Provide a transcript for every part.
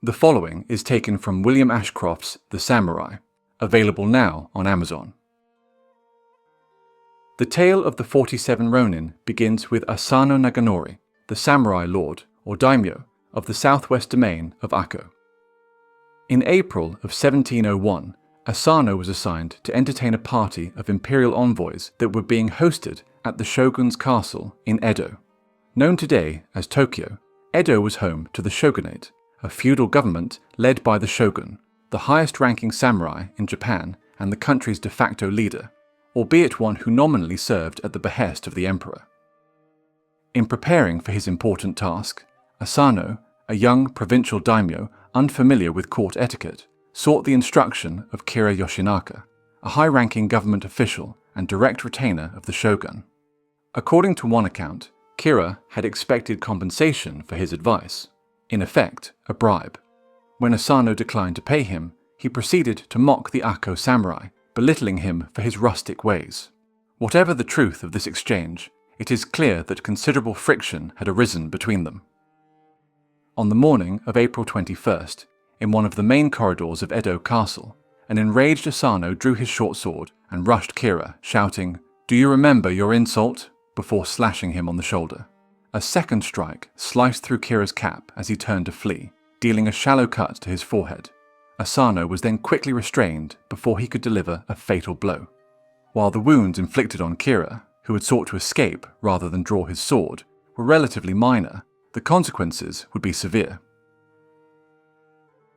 The following is taken from William Ashcroft's The Samurai, available now on Amazon. The tale of the 47 Ronin begins with Asano Naganori, the samurai lord, or daimyo, of the southwest domain of Akko. In April of 1701, Asano was assigned to entertain a party of imperial envoys that were being hosted at the shogun's castle in Edo. Known today as Tokyo, Edo was home to the shogunate, a feudal government led by the shogun, the highest-ranking samurai in Japan and the country's de facto leader, albeit one who nominally served at the behest of the emperor. In preparing for his important task, Asano, a young provincial daimyo unfamiliar with court etiquette, sought the instruction of Kira Yoshinaka, a high-ranking government official and direct retainer of the shogun. According to one account, Kira had expected compensation for his advice, in effect, a bribe. When Asano declined to pay him, he proceeded to mock the Akko samurai, belittling him for his rustic ways. Whatever the truth of this exchange, it is clear that considerable friction had arisen between them. On the morning of April 21st, in one of the main corridors of Edo Castle, an enraged Asano drew his short sword and rushed Kira, shouting, "Do you remember your insult?" before slashing him on the shoulder. A second strike sliced through Kira's cap as he turned to flee, dealing a shallow cut to his forehead. Asano was then quickly restrained before he could deliver a fatal blow. While the wounds inflicted on Kira, who had sought to escape rather than draw his sword, were relatively minor, the consequences would be severe.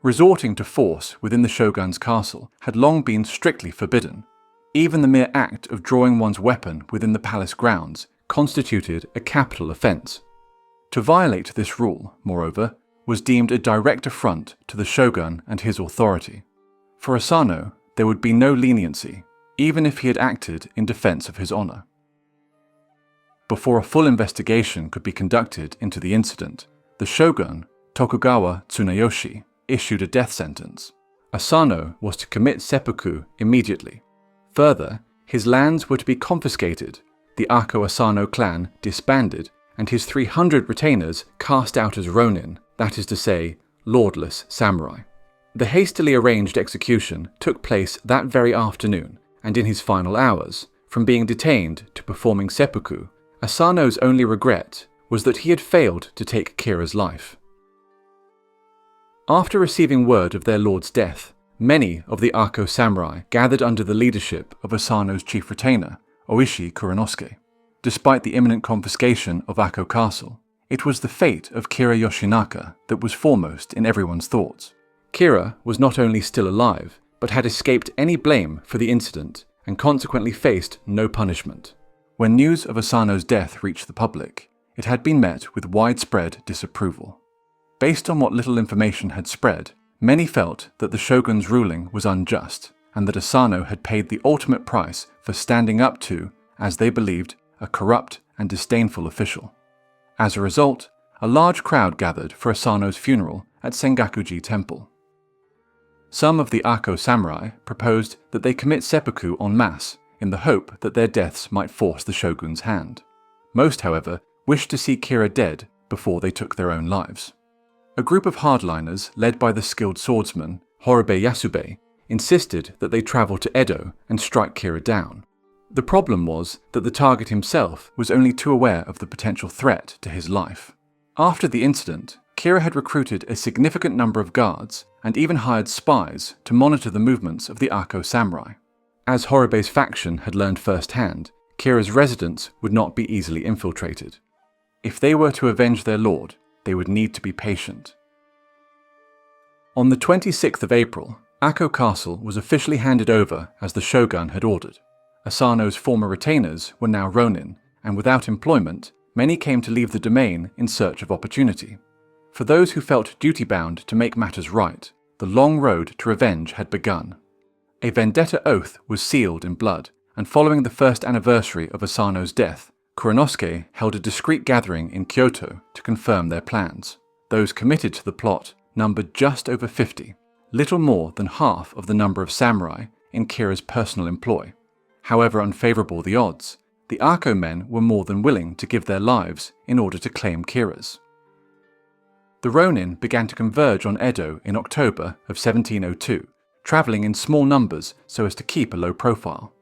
Resorting to force within the shogun's castle had long been strictly forbidden. Even the mere act of drawing one's weapon within the palace grounds constituted a capital offense. To violate this rule, moreover, was deemed a direct affront to the shogun and his authority. For Asano, there would be no leniency, even if he had acted in defense of his honor. Before a full investigation could be conducted into the incident, the shogun, Tokugawa Tsunayoshi, issued a death sentence. Asano was to commit seppuku immediately. Further, his lands were to be confiscated, the Akko Asano clan disbanded, and his 300 retainers cast out as rōnin, that is to say, lordless samurai. The hastily arranged execution took place that very afternoon, and in his final hours, from being detained to performing seppuku, Asano's only regret was that he had failed to take Kira's life. After receiving word of their lord's death, many of the Akko samurai gathered under the leadership of Asano's chief retainer, Oishi Kuranosuke. Despite the imminent confiscation of Akko Castle, it was the fate of Kira Yoshinaka that was foremost in everyone's thoughts. Kira was not only still alive, but had escaped any blame for the incident and consequently faced no punishment. When news of Asano's death reached the public, it had been met with widespread disapproval. Based on what little information had spread, many felt that the shogun's ruling was unjust and that Asano had paid the ultimate price for standing up to, as they believed, a corrupt and disdainful official. As a result, a large crowd gathered for Asano's funeral at Sengoku Temple. Some of the Akko samurai proposed that they commit seppuku en masse in the hope that their deaths might force the shogun's hand. Most, however, wished to see Kira dead before they took their own lives. A group of hardliners, led by the skilled swordsman Horobei Yasube, insisted that they travel to Edo and strike Kira down. The problem was that the target himself was only too aware of the potential threat to his life. After the incident, Kira had recruited a significant number of guards and even hired spies to monitor the movements of the Akko samurai. As Horobei's faction had learned firsthand, Kira's residence would not be easily infiltrated. If they were to avenge their lord, they would need to be patient. On the 26th of April, Akko Castle was officially handed over as the shogun had ordered. Asano's former retainers were now rōnin, and without employment, many came to leave the domain in search of opportunity. For those who felt duty-bound to make matters right, the long road to revenge had begun. A vendetta oath was sealed in blood, and following the first anniversary of Asano's death, Kuranosuke held a discreet gathering in Kyoto to confirm their plans. Those committed to the plot numbered just over 50, little more than half of the number of samurai in Kira's personal employ. However unfavourable the odds, the Akko men were more than willing to give their lives in order to claim Kira's. The Ronin began to converge on Edo in October of 1702, travelling in small numbers so as to keep a low profile.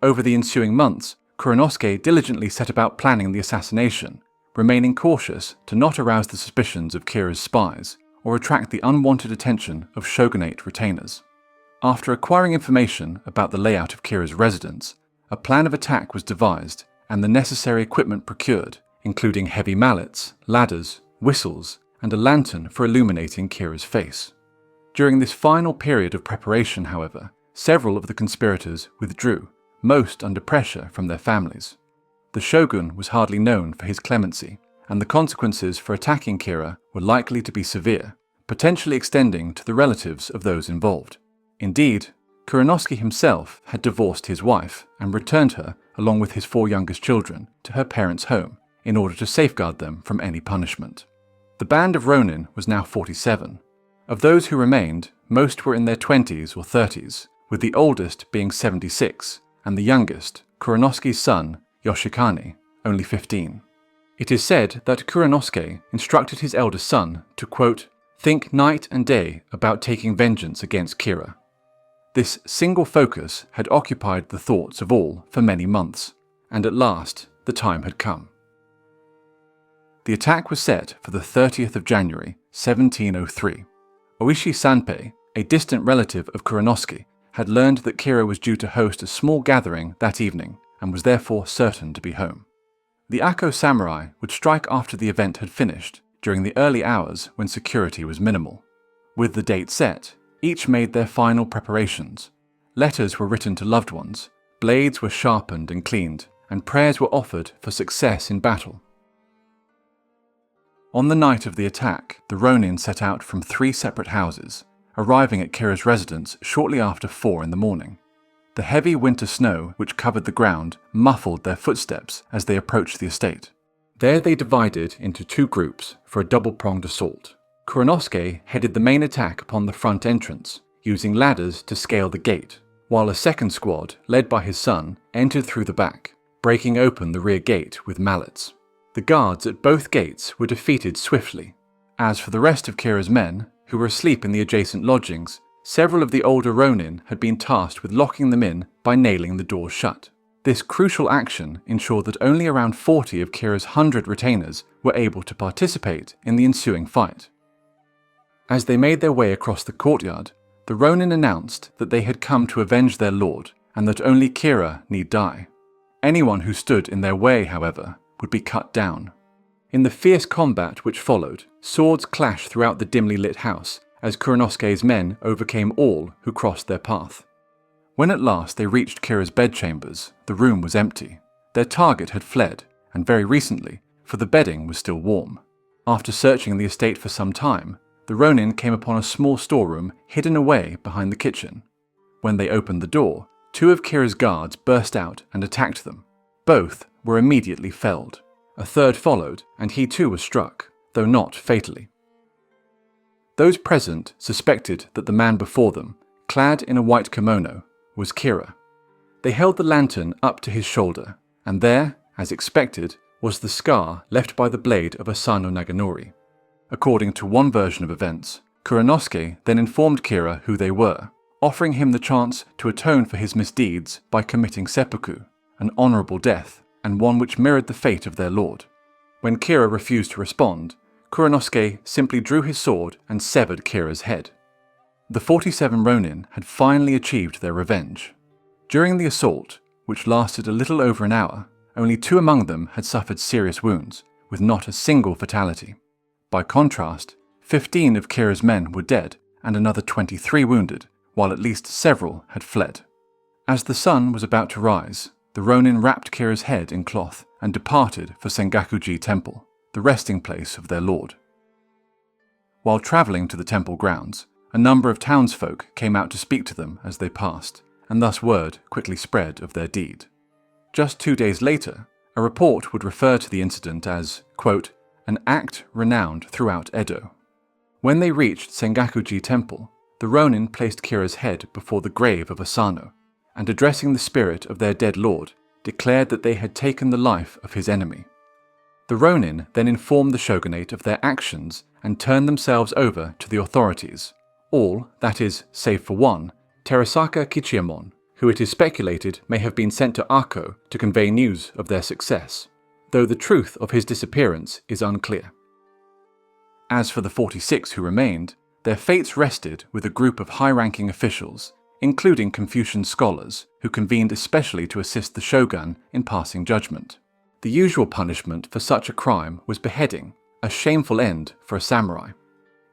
Over the ensuing months, Kusunoki diligently set about planning the assassination, remaining cautious to not arouse the suspicions of Kira's spies or attract the unwanted attention of shogunate retainers. After acquiring information about the layout of Kira's residence, a plan of attack was devised and the necessary equipment procured, including heavy mallets, ladders, whistles, and a lantern for illuminating Kira's face. During this final period of preparation, however, several of the conspirators withdrew, most under pressure from their families. The shogun was hardly known for his clemency, and the consequences for attacking Kira were likely to be severe, potentially extending to the relatives of those involved. Indeed, Kusunoki himself had divorced his wife and returned her, along with his 4 youngest children, to her parents' home in order to safeguard them from any punishment. The band of Ronin was now 47. Of those who remained, most were in their 20s or 30s, with the oldest being 76, and the youngest, Kusunoki's son, Yoshitsune, only 15. It is said that Kusunoki instructed his eldest son to, quote, think night and day about taking vengeance against Kira. This single focus had occupied the thoughts of all for many months, and at last the time had come. The attack was set for the 30th of January, 1703. Oishi Sanpei, a distant relative of Kusunoki, had learned that Kira was due to host a small gathering that evening and was therefore certain to be home. The Ako samurai would strike after the event had finished, during the early hours when security was minimal. With the date set, each made their final preparations. Letters were written to loved ones, blades were sharpened and cleaned, and prayers were offered for success in battle. On the night of the attack, the Ronin set out from 3 separate houses, arriving at Kira's residence shortly after 4 in the morning. The heavy winter snow which covered the ground muffled their footsteps as they approached the estate. There they divided into 2 groups for a double-pronged assault. Kusunoki headed the main attack upon the front entrance, using ladders to scale the gate, while a second squad, led by his son, entered through the back, breaking open the rear gate with mallets. The guards at both gates were defeated swiftly. As for the rest of Kira's men, who were asleep in the adjacent lodgings, several of the older Ronin had been tasked with locking them in by nailing the doors shut. This crucial action ensured that only around 40 of Kira's 100 retainers were able to participate in the ensuing fight. As they made their way across the courtyard, the Ronin announced that they had come to avenge their lord and that only Kira need die. Anyone who stood in their way, however, would be cut down. In the fierce combat which followed, swords clashed throughout the dimly lit house as Kusunoki's men overcame all who crossed their path. When at last they reached Kira's bedchambers, the room was empty. Their target had fled, and very recently, for the bedding was still warm. After searching the estate for some time, the Ronin came upon a small storeroom hidden away behind the kitchen. When they opened the door, 2 of Kira's guards burst out and attacked them. Both were immediately felled. A third followed, and he too was struck, though not fatally. Those present suspected that the man before them, clad in a white kimono, was Kira. They held the lantern up to his shoulder, and there, as expected, was the scar left by the blade of Asano Naganori. According to one version of events, Kusunoki then informed Kira who they were, offering him the chance to atone for his misdeeds by committing seppuku, an honourable death, and one which mirrored the fate of their lord. When Kira refused to respond, Kusunoki simply drew his sword and severed Kira's head. The 47 Ronin had finally achieved their revenge. During the assault, which lasted a little over an hour, only 2 among them had suffered serious wounds, with not a single fatality. By contrast, 15 of Kira's men were dead and another 23 wounded, while at least several had fled. As the sun was about to rise, the Ronin wrapped Kira's head in cloth and departed for Sengoku Temple, the resting place of their lord. While travelling to the temple grounds, a number of townsfolk came out to speak to them as they passed, and thus word quickly spread of their deed. Just 2 days later, a report would refer to the incident as, quote, an act renowned throughout Edo. When they reached Sengoku Temple, the Ronin placed Kira's head before the grave of Asano, and addressing the spirit of their dead lord, declared that they had taken the life of his enemy. The Ronin then informed the shogunate of their actions and turned themselves over to the authorities. All, that is, save for one, Terasaka Kichiyamon, who it is speculated may have been sent to Akko to convey news of their success, though the truth of his disappearance is unclear. As for the 46 who remained, their fates rested with a group of high-ranking officials, including Confucian scholars, who convened especially to assist the shogun in passing judgment. The usual punishment for such a crime was beheading, a shameful end for a samurai.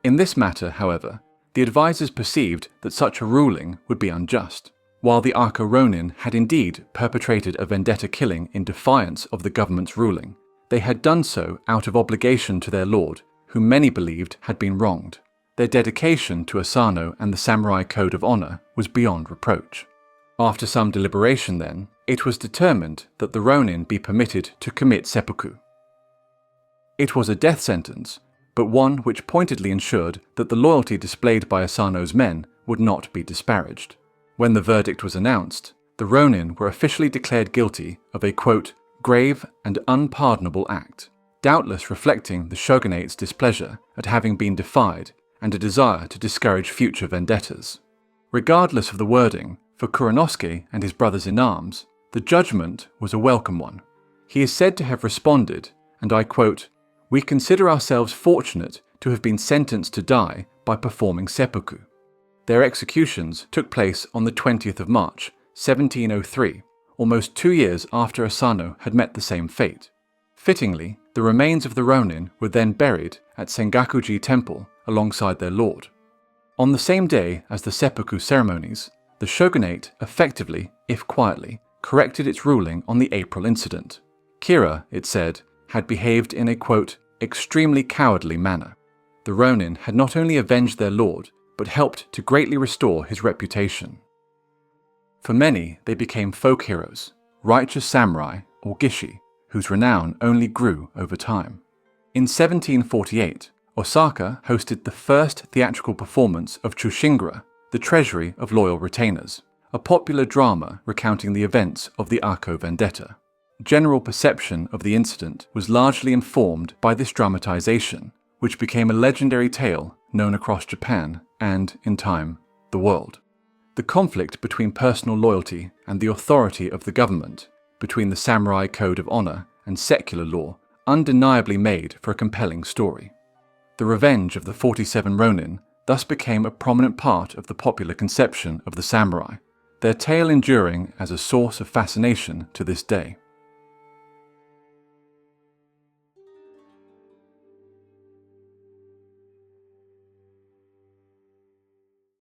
In this matter, however, the advisors perceived that such a ruling would be unjust. While the Akko Ronin had indeed perpetrated a vendetta killing in defiance of the government's ruling, they had done so out of obligation to their lord, whom many believed had been wronged. Their dedication to Asano and the samurai code of honor was beyond reproach. After some deliberation, then, it was determined that the Ronin be permitted to commit seppuku. It was a death sentence, but one which pointedly ensured that the loyalty displayed by Asano's men would not be disparaged. When the verdict was announced, the Ronin were officially declared guilty of a, quote, grave and unpardonable act, doubtless reflecting the shogunate's displeasure at having been defied and a desire to discourage future vendettas. Regardless of the wording, for Kuranosuke and his brothers-in-arms, the judgment was a welcome one. He is said to have responded, and I quote, "We consider ourselves fortunate to have been sentenced to die by performing seppuku." Their executions took place on the 20th of March, 1703, almost 2 years after Asano had met the same fate. Fittingly, the remains of the Ronin were then buried at Sengoku Temple alongside their lord. On the same day as the seppuku ceremonies, the shogunate effectively, if quietly, corrected its ruling on the April incident. Kira, it said, had behaved in a, quote, extremely cowardly manner. The Ronin had not only avenged their lord, but helped to greatly restore his reputation. For many, they became folk heroes, righteous samurai, or gishi, whose renown only grew over time. In 1748, Osaka hosted the first theatrical performance of Chushingra, the Treasury of Loyal Retainers, a popular drama recounting the events of the Akko vendetta. General perception of the incident was largely informed by this dramatization, which became a legendary tale known across Japan and, in time, the world. The conflict between personal loyalty and the authority of the government, between the samurai code of honor and secular law, undeniably made for a compelling story. The revenge of the 47 Ronin thus became a prominent part of the popular conception of the samurai, their tale enduring as a source of fascination to this day.